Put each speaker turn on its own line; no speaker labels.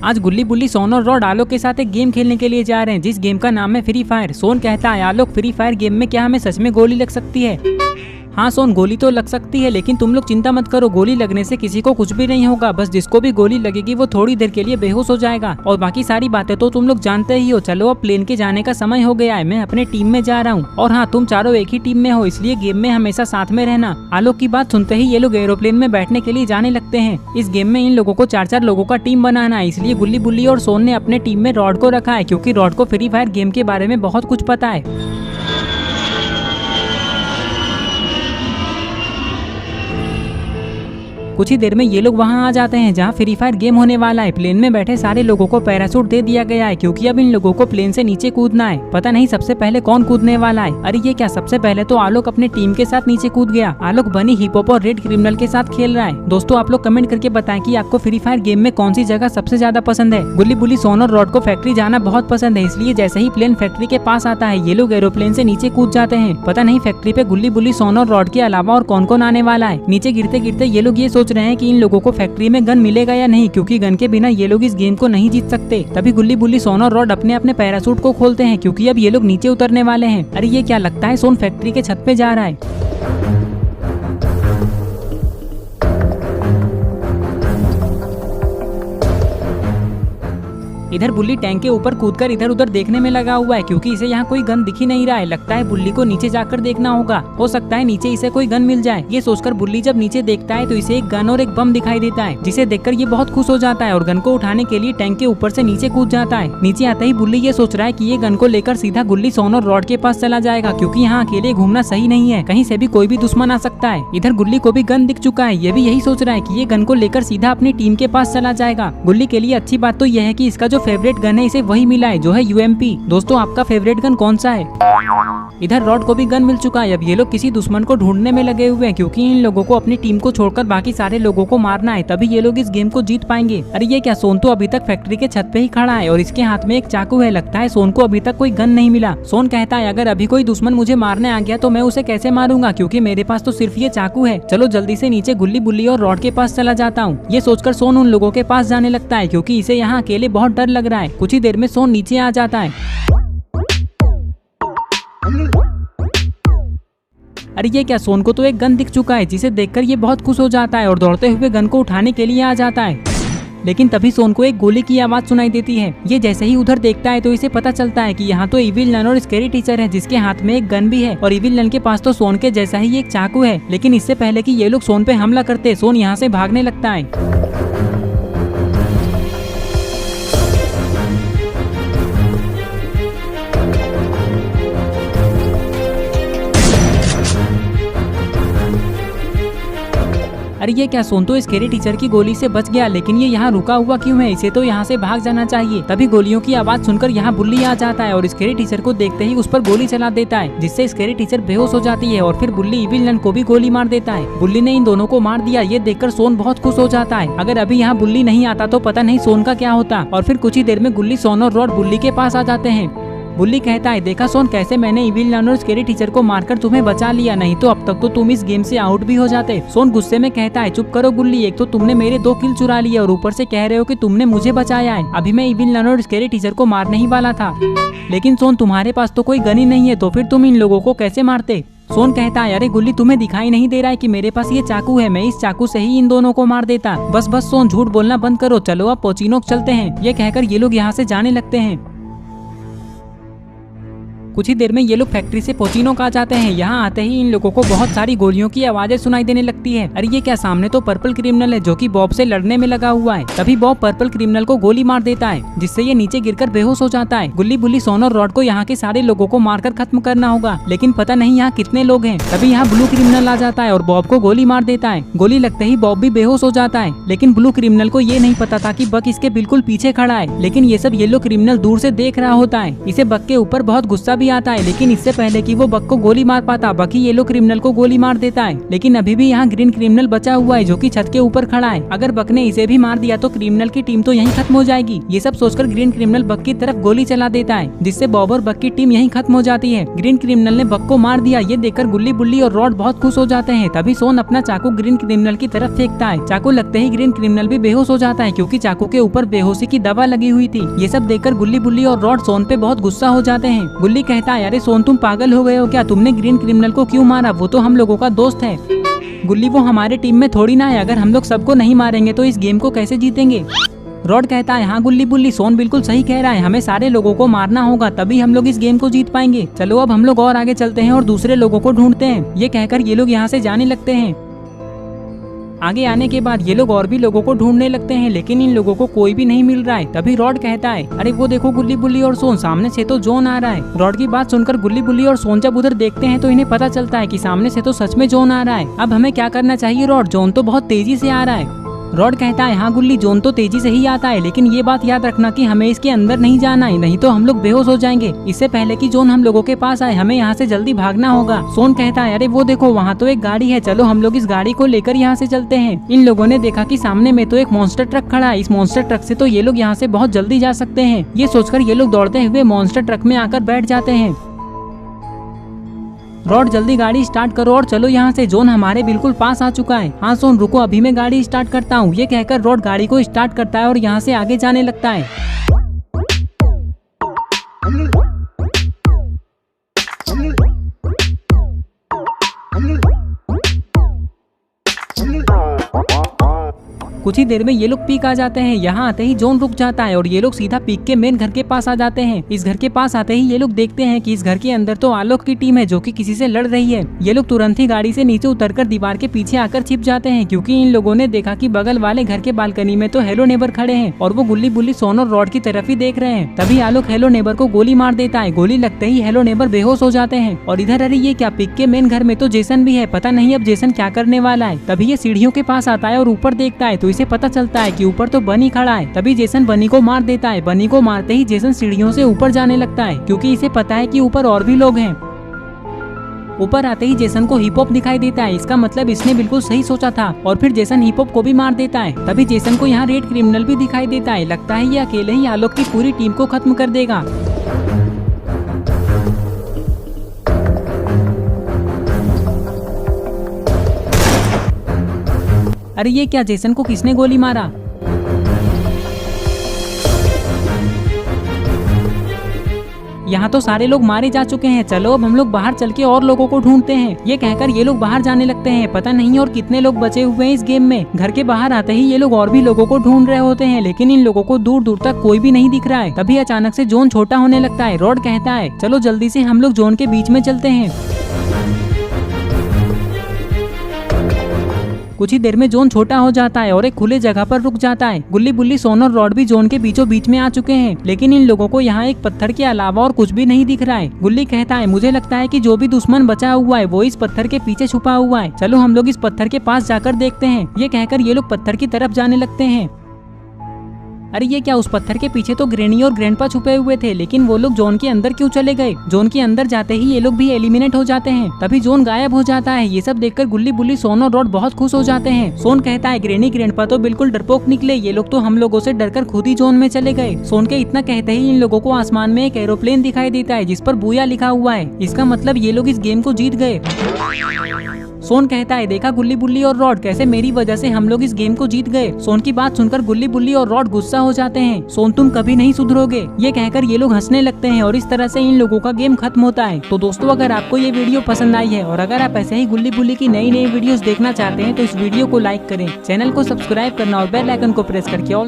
आज गुल्ली बुल्ली सोन और रॉड आलोक के साथ एक गेम खेलने के लिए जा रहे हैं जिस गेम का नाम है फ्री फायर। सोन कहता है आलोक फ्री फायर गेम में क्या हमें सच में गोली लग सकती है? हाँ सोन, गोली तो लग सकती है लेकिन तुम लोग चिंता मत करो, गोली लगने से किसी को कुछ भी नहीं होगा। बस जिसको भी गोली लगेगी वो थोड़ी देर के लिए बेहोश हो जाएगा और बाकी सारी बातें तो तुम लोग जानते ही हो। चलो अब प्लेन के जाने का समय हो गया है, मैं अपने टीम में जा रहा हूँ। और हाँ, तुम चारों एक ही टीम में हो इसलिए गेम में हमेशा साथ में रहना। आलोक की बात सुनते ही ये लोग एरोप्लेन में बैठने के लिए जाने लगते हैं। इस गेम में इन लोगों को 4-4 लोगों का टीम बनाना है, इसलिए गुल्ली बुल्ली और सोन ने अपने टीम में रॉड को रखा है क्योंकि रॉड को फ्री फायर गेम के बारे में बहुत कुछ पता है। कुछ ही देर में ये लोग वहाँ आ जाते हैं जहाँ फ्री फायर गेम होने वाला है। प्लेन में बैठे सारे लोगों को पैराशूट दे दिया गया है क्योंकि अब इन लोगों को प्लेन से नीचे कूदना है। पता नहीं सबसे पहले कौन कूदने वाला है। अरे ये क्या, सबसे पहले तो आलोक अपने टीम के साथ नीचे कूद गया। आलोक बनी हिप हॉप और रेड क्रिमिनल के साथ खेल रहा है। दोस्तों आप लोग कमेंट करके बताएं कि आपको फ्री फायर गेम में कौन सी जगह सबसे ज्यादा पसंद है। गुल्ली बुल्ली सोन और रॉड को फैक्ट्री जाना बहुत पसंद है, इसलिए जैसे ही प्लेन फैक्ट्री के पास आता है ये लोग एरोप्लेन से नीचे कूद जाते हैं। पता नहीं फैक्ट्री पे गुल्ली बुल्ली सोन और रॉड के अलावा और कौन कौन आने वाला है। नीचे गिरते गिरते ये लोग ये सोच रहे हैं कि इन लोगों को फैक्ट्री में गन मिलेगा या नहीं, क्योंकि गन के बिना ये लोग इस गेम को नहीं जीत सकते। तभी गुल्ली बुल्ली सोन और रॉड अपने अपने पैराशूट को खोलते हैं क्योंकि अब ये लोग नीचे उतरने वाले हैं। अरे ये क्या, लगता है सोन फैक्ट्री के छत पे जा रहा है। इधर बुल्ली टैंक के ऊपर कूदकर इधर उधर देखने में लगा हुआ है क्योंकि इसे यहाँ कोई गन दिख ही नहीं रहा है। लगता है बुल्ली को नीचे जाकर देखना होगा, हो सकता है नीचे इसे कोई गन मिल जाए। ये सोचकर बुल्ली जब नीचे देखता है तो इसे एक गन और एक बम दिखाई देता है, जिसे देखकर ये बहुत खुश हो जाता है और गन को उठाने के लिए टैंक के ऊपर से नीचे कूद जाता है। नीचे आते ही बुल्ली ये सोच रहा है कि ये गन को लेकर सीधा गुल्ली सोन और रॉड के पास चला जाएगा क्योंकि यहाँ अकेले घूमना सही नहीं है, कहीं से भी कोई भी दुश्मन आ सकता है। इधर गुल्ली को भी गन दिख चुका है, ये भी यही सोच रहा है कि ये गन को लेकर सीधा अपनी टीम के पास चला जाएगा। गुल्ली के लिए अच्छी बात तो यह है कि इसका जो फेवरेट गन है इसे वही मिला है, जो है UMP। दोस्तों आपका फेवरेट गन कौन सा है? इधर रॉड को भी गन मिल चुका है। अब ये लोग किसी दुश्मन को ढूंढने में लगे हुए हैं क्योंकि इन लोगों को अपनी टीम को छोड़कर बाकी सारे लोगों को मारना है, तभी ये लोग इस गेम को जीत पाएंगे। अरे ये क्या, सोन तो अभी तक फैक्ट्री के छत पे ही खड़ा है और इसके हाथ में एक चाकू है। लगता है सोन को अभी तक कोई गन नहीं मिला। सोन कहता है अगर अभी कोई दुश्मन मुझे मारने आ गया तो मैं उसे कैसे मारूंगा क्योंकि मेरे पास तो सिर्फ ये चाकू है। चलो जल्दी से नीचे गुल्ली बुल्ली और रॉड के पास चला जाता हूँ। ये सोचकर सोन उन लोगों के पास जाने लगता है क्योंकि इसे यहाँ अकेले बहुत डर लग रहा है। कुछ ही देर में सोन नीचे आ जाता है। अरे ये क्या, सोन को तो एक गन दिख चुका है जिसे देखकर ये बहुत खुश हो जाता है और दौड़ते हुए गन को उठाने के लिए आ जाता है। लेकिन तभी सोन को एक गोली की आवाज सुनाई देती है। ये जैसे ही उधर देखता है तो इसे पता चलता है कि यहाँ तो इविल नन और स्कैरी टीचर है जिसके हाथ में एक गन भी है और इविल नन के पास तो सोन के जैसा ही एक चाकू है। लेकिन इससे पहले कि ये लोग सोन पे हमला करते सोन यहाँ से भागने लगता है। अरे ये क्या, सोन तो स्कैरी टीचर की गोली से बच गया लेकिन ये यहाँ रुका हुआ क्यों है? इसे तो यहाँ से भाग जाना चाहिए। तभी गोलियों की आवाज सुनकर यहाँ बुल्ली आ जाता है और स्कैरी टीचर को देखते ही उस पर गोली चला देता है जिससे स्कैरी टीचर बेहोश हो जाती है और फिर बुल्ली इविल नन को भी गोली मार देता है। बुल्ली ने इन दोनों को मार दिया, ये देखकर सोन बहुत खुश हो जाता है। अगर अभी यहाँ बुल्ली नहीं आता तो पता नहीं सोन का क्या होता। और फिर कुछ ही देर में गुल्ली सोन और रॉड बुल्ली के पास आ जाते हैं। बुल्ली कहता है देखा सोन कैसे मैंने इविल नन और स्कैरी टीचर को मारकर तुम्हें बचा लिया, नहीं तो अब तक तो तुम इस गेम से आउट भी हो जाते। सोन गुस्से में कहता है चुप करो गुल्ली, एक तो तुमने मेरे 2 किल चुरा लिए और ऊपर से कह रहे हो कि तुमने मुझे बचाया है। अभी मैं इविल नन और स्कैरी टीचर को मारने ही वाला था। लेकिन सोन तुम्हारे पास तो कोई गन ही नहीं है तो फिर तुम इन लोगों को कैसे मारते? सोन कहता है अरे गुल्ली तुम्हें दिखाई नहीं दे रहा है कि मेरे पास ये चाकू है, मैं इस चाकू से ही इन दोनों को मार देता। बस बस सोन झूठ बोलना बंद करो, चलो अब पोचिनोक चलते हैं। ये कहकर ये लोग यहाँ से जाने लगते हैं। कुछ ही देर में ये लोग फैक्ट्री से पोचिनोक आ जाते हैं। यहाँ आते ही इन लोगों को बहुत सारी गोलियों की आवाजें सुनाई देने लगती है। अरे ये क्या, सामने तो पर्पल क्रिमिनल है जो कि बॉब से लड़ने में लगा हुआ है। तभी बॉब पर्पल क्रिमिनल को गोली मार देता है जिससे ये नीचे गिरकर बेहोश हो जाता है। गुल्ली बुल्ली सोन और रॉड को यहाँ के सारे लोगों को मारकर खत्म करना होगा, लेकिन पता नहीं यहाँ कितने लोग हैं। तभी यहाँ ब्लू क्रिमिनल आ जाता है और बॉब को गोली मार देता है। गोली लगते ही बॉब भी बेहोश हो जाता है, लेकिन ब्लू क्रिमिनल को ये नहीं पता था कि बक इसके बिल्कुल पीछे खड़ा है। लेकिन ये सब येलो क्रिमिनल दूर से देख रहा होता है। इसे बक के ऊपर बहुत गुस्सा भी भी आता है, लेकिन इससे पहले कि वो बक को गोली मार पाता, बकी येलो क्रिमिनल को गोली मार देता है। लेकिन अभी भी यहाँ ग्रीन क्रिमिनल बचा हुआ है जो कि छत के ऊपर खड़ा है। अगर बक ने इसे भी मार दिया तो क्रिमिनल की टीम तो यहीं खत्म हो जाएगी। ये सब सोचकर ग्रीन क्रिमिनल बक की तरफ गोली चला देता है, जिससे बॉब और बक की टीम यहीं खत्म हो जाती है। ग्रीन क्रिमिनल ने बक को मार दिया। ये देखकर गुल्ली बुल्ली और रॉड बहुत खुश हो जाते हैं। तभी सोन अपना चाकू ग्रीन क्रिमिनल की तरफ फेंकता है। चाकू लगते ही ग्रीन क्रिमिनल भी बेहोश हो जाता है, क्योंकि चाकू के ऊपर बेहोशी की दवा लगी हुई थी। ये सब देखकर गुल्ली बुल्ली और रॉड सोन पे बहुत गुस्सा हो जाते हैं। गुल्ली कहता है, अरे सोन तुम पागल हो गए हो क्या? तुमने ग्रीन क्रिमिनल को क्यों मारा? वो तो हम लोगों का दोस्त है। गुल्ली, वो हमारे टीम में थोड़ी ना है। अगर हम लोग सबको नहीं मारेंगे तो इस गेम को कैसे जीतेंगे? रॉड कहता है, हाँ गुल्ली बुल्ली, सोन बिल्कुल सही कह रहा है। हमें सारे लोगों को मारना होगा, तभी हम लोग इस गेम को जीत पाएंगे। चलो अब हम लोग और आगे चलते हैं और दूसरे लोगों को ढूंढते हैं। ये कहकर ये लोग यहाँ से जाने लगते हैं। आगे आने के बाद ये लोग और भी लोगों को ढूंढने लगते हैं, लेकिन इन लोगों को कोई भी नहीं मिल रहा है। तभी रॉड कहता है, अरे वो देखो गुल्ली बुल्ली और सोन, सामने से तो जॉन आ रहा है। रॉड की बात सुनकर गुल्ली बुल्ली और सोन जब उधर देखते हैं तो इन्हें पता चलता है कि सामने से तो सच में जॉन आ रहा है। अब हमें क्या करना चाहिए रॉड? जॉन तो बहुत तेजी से आ रहा है। रॉड कहता है, हाँ गुल्ली, जॉन तो तेजी से ही आता है, लेकिन ये बात याद रखना कि हमें इसके अंदर नहीं जाना है, नहीं तो हम लोग बेहोश हो जाएंगे। इससे पहले कि जॉन हम लोगों के पास आए, हमें यहाँ से जल्दी भागना होगा। सोन कहता है, अरे वो देखो वहाँ तो एक गाड़ी है, चलो हम लोग इस गाड़ी को लेकर यहाँ से चलते हैं। इन लोगों ने देखा कि सामने में तो एक मॉन्स्टर ट्रक खड़ा है। इस मॉन्स्टर ट्रक से तो ये लोग यहाँ से बहुत जल्दी जा सकते हैं। ये सोचकर ये लोग दौड़ते हुए मॉन्स्टर ट्रक में आकर बैठ जाते हैं। रॉड, जल्दी गाड़ी स्टार्ट करो और चलो यहाँ से, जॉन हमारे बिल्कुल पास आ चुका है। हाँ सोन रुको, अभी मैं गाड़ी स्टार्ट करता हूँ। ये कहकर रॉड गाड़ी को स्टार्ट करता है और यहाँ से आगे जाने लगता है। कुछ ही देर में ये लोग पीक आ जाते हैं। यहाँ आते ही जॉन रुक जाता है और ये लोग सीधा पीक के मेन घर के पास आ जाते हैं। इस घर के पास आते ही ये लोग देखते हैं कि इस घर के अंदर तो आलोक की टीम है जो कि किसी से लड़ रही है। ये लोग तुरंत ही गाड़ी से नीचे उतरकर दीवार के पीछे आकर छिप जाते हैं, क्योंकि इन लोगों ने देखा कि बगल वाले घर के बालकनी में तो हेलो नेबर खड़े हैं और वो गुल्ली बुल्ली, सोन और रॉड की तरफ ही देख रहे हैं। तभी आलोक हेलो नेबर को गोली मार देता है। गोली लगते ही हेलो नेबर बेहोश हो जाते हैं। और इधर अरे ये क्या, पिक के मेन घर में तो जेसन भी है। पता नहीं अब जेसन क्या करने वाला है। तभी ये सीढ़ियों के पास आता है और ऊपर देखता है तो इसे पता चलता है कि ऊपर तो बनी खड़ा है। तभी जेसन बनी को मार देता है। बनी को मारते ही जेसन सीढ़ियों से ऊपर जाने लगता है, क्योंकि इसे पता है कि ऊपर और भी लोग हैं। ऊपर आते ही जेसन को हिप हॉप दिखाई देता है। इसका मतलब इसने बिल्कुल सही सोचा था और फिर जेसन हिप हॉप को भी मार देता है। तभी जेसन को यहाँ रेड क्रिमिनल भी दिखाई देता है। लगता है ये अकेले ही आलोक की पूरी टीम को खत्म कर देगा। अरे ये क्या, जेसन को किसने गोली मारा? यहाँ तो सारे लोग मारे जा चुके हैं। चलो अब हम लोग बाहर चल के और लोगों को ढूंढते हैं। ये कहकर ये लोग बाहर जाने लगते हैं। पता नहीं और कितने लोग बचे हुए हैं इस गेम में। घर के बाहर आते ही ये लोग और भी लोगों को ढूंढ रहे होते हैं, लेकिन इन लोगों को दूर दूर तक कोई भी नहीं दिख रहा है। तभी अचानक से जॉन छोटा होने लगता है। रॉड कहता है, चलो जल्दी से हम लोग जॉन के बीच में चलते हैं। कुछ ही देर में जॉन छोटा हो जाता है और एक खुले जगह पर रुक जाता है। गुल्ली बुल्ली, सोन और रॉड भी जॉन के बीचों बीच में आ चुके हैं, लेकिन इन लोगों को यहाँ एक पत्थर के अलावा और कुछ भी नहीं दिख रहा है। गुल्ली कहता है, मुझे लगता है कि जो भी दुश्मन बचा हुआ है वो इस पत्थर के पीछे छुपा हुआ है। चलो हम लोग इस पत्थर के पास जाकर देखते हैं। ये कहकर ये लोग पत्थर की तरफ जाने लगते हैं। अरे ये क्या, उस पत्थर के पीछे तो ग्रैनी और ग्रैंडपा छुपे हुए थे, लेकिन वो लोग जॉन के अंदर क्यों चले गए? जॉन के अंदर जाते ही ये लोग भी एलिमिनेट हो जाते हैं। तभी जॉन गायब हो जाता है। ये सब देखकर गुल्ली बुल्ली, सोन और रॉड बहुत खुश हो जाते हैं। सोन कहता है, ग्रैनी ग्रैंडपा तो बिल्कुल डरपोक निकले, ये लोग तो हम लोगों से डरकर खुद ही जॉन में चले गए। सोन के इतना कहते ही इन लोगों को आसमान में एक एरोप्लेन दिखाई देता है जिस पर बूया लिखा हुआ है। इसका मतलब ये लोग इस गेम को जीत गए। सोन कहता है, देखा गुल्ली बुल्ली और रॉड, कैसे मेरी वजह से हम लोग इस गेम को जीत गए। सोन की बात सुनकर गुल्ली बुल्ली और रॉड गुस्सा हो जाते हैं। सोन तुम कभी नहीं सुधरोगे। ये कहकर ये लोग हंसने लगते हैं और इस तरह से इन लोगों का गेम खत्म होता है। तो दोस्तों, अगर आपको ये वीडियो पसंद आई है और अगर आप ऐसे ही गुल्ली बुल्ली की नई नई वीडियोस देखना चाहते हैं तो इस वीडियो को लाइक करें, चैनल को सब्सक्राइब करना और बेल आइकन को प्रेस करके ऑल